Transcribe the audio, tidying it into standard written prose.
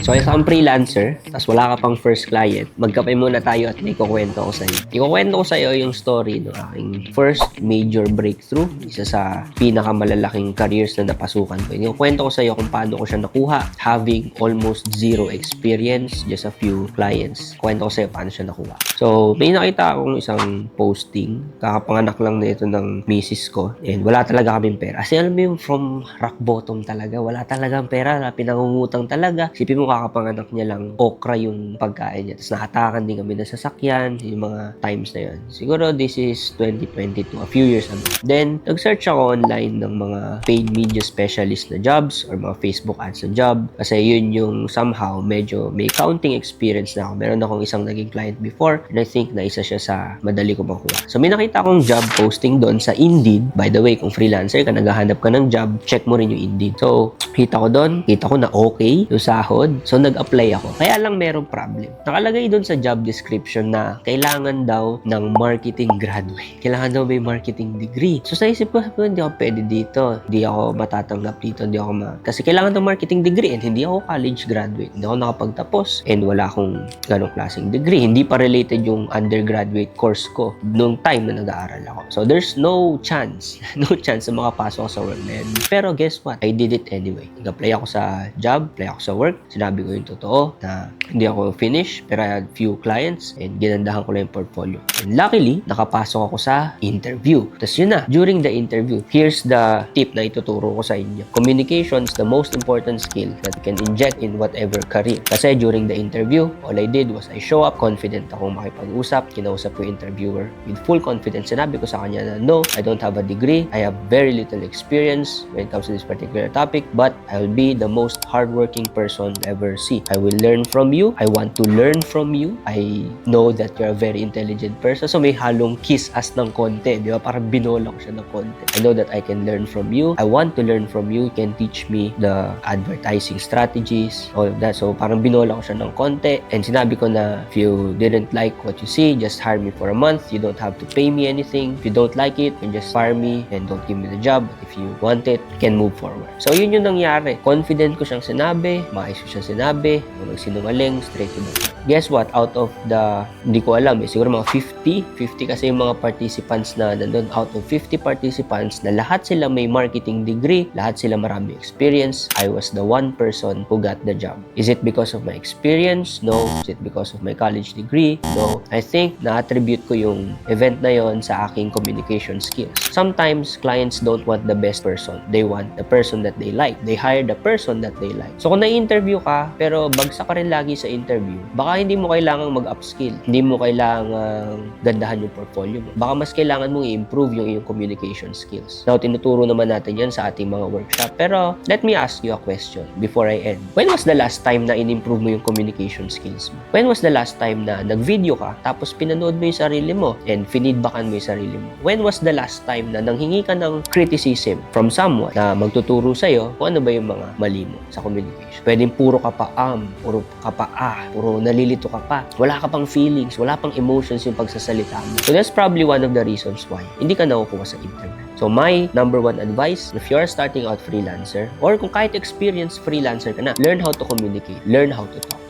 So, isa kang freelancer, tapos wala ka pang first client, magkape muna tayo at may kukwento ko sa'yo. Ikukwento ko sa'yo yung story ng aking first major breakthrough, isa sa pinakamalalaking careers na napasukan ko. Ikukwento ko sa'yo kung paano ko siya nakuha, having almost zero experience, just a few clients. Kwento ko sa'yo paano siya nakuha. So, may nakita akong isang posting, kakapanganak lang na ito ng misis ko, and wala talaga kaming pera. Kasi alam mo yung from rock bottom talaga, wala talagang pera, pinangungutang talaga. Sipin mo kakapanganak niya lang okra yung pagkain niya. Tapos nakatakan din kami ng sasakyan, yung mga times na yun. Siguro this is 2022, a few years ago. Then, nag-search ako online ng mga paid media specialist na jobs or mga Facebook ads na job. Kasi yun yung somehow medyo may counting experience na ako. Meron akong isang naging client before and I think na isa siya sa madali ko makuha. So, may nakita akong job posting doon sa Indeed. By the way, kung freelancer ka, naghahanap ka ng job, check mo rin yung Indeed. So, kita ko doon, kita ko na okay yung sahod. So, nag-apply ako. Kaya lang merong problem. Nakalagay doon sa job description na kailangan daw ng marketing graduate. Kailangan daw may marketing degree. So, sa isip ko, hindi ako pwede dito. Hindi ako matatanggap dito. Hindi ako kasi kailangan ng marketing degree and hindi ako college graduate. Hindi ako nakapagtapos and wala akong ganong klaseng degree. Hindi pa related yung undergraduate course ko nung time na nag-aaral ako. So, there's no chance. No chance na makapasok ako sa work na yun. Pero guess what? I did it anyway. Nag-apply ako sa job, apply ako sa work. Sinabi ko yung totoo na hindi ako finish pero I had few clients and ginandahan ko lang yung portfolio. And luckily, nakapasok ako sa interview. Tapos yun na, during the interview, here's the tip na ituturo ko sa inyo. Communication is the most important skill that you can inject in whatever career. Kasi during the interview, all I did was I show up, confident akong makipag-usap, kinausap ko yung interviewer with full confidence. Sinabi ko sa kanya na no, I don't have a degree, I have very little experience when it comes to this particular topic, but I'll be the most hardworking person ever see. I will learn from you. I want to learn from you. I know that you're a very intelligent person. So may halong kiss as ng konti, di ba? Parang binola ko siya ng konti. I know that I can learn from you. I want to learn from you. You can teach me the advertising strategies, all of that. So parang binola ko siya ng konti. And sinabi ko na if you didn't like what you see, just hire me for a month. You don't have to pay me anything. If you don't like it, you can just fire me and don't give me the job. But if you want it, you can move forward. So yun yung nangyari. Confident ko siyang sinabi, maayos ko siyang sinabi, magsinungaling, straight to the point. Guess what? Out of the, hindi ko alam, siguro mga 50 kasi yung mga participants na nandun, out of 50 participants na lahat sila may marketing degree, lahat sila marami experience, I was the one person who got the job. Is it because of my experience? No. Is it because of my college degree? No. I think na-attribute ko yung event na yon sa aking communication skills. Sometimes, clients don't want the best person. They want the person that they like. They hire the person that they like. So, kung na-interview ka, pero bagsak ka rin lagi sa interview, baka hindi mo kailangang mag-upskill. Hindi mo kailangang gandahan yung portfolio mo. Baka mas kailangan mong i-improve yung iyong communication skills. Now, tinuturo naman natin yan sa ating mga workshop. Pero, let me ask you a question before I end. When was the last time na in-improve mo yung communication skills mo? When was the last time na nag-video ka, tapos pinanood mo yung sarili mo and finidbackan mo yung sarili mo? When was the last time na nanghingi ka ng criticism from someone na magtuturo sa'yo kung ano ba yung mga mali mo sa communication? Pwedeng puro ka pa puro ka pa puro nalilito ka pa. Wala ka pang feelings, wala pang emotions yung pagsasalita mo. So that's probably one of the reasons why hindi ka nakukuha sa interview. So my number one advice, if you're starting out freelancer, or kung kahit experienced freelancer ka na, learn how to communicate, learn how to talk.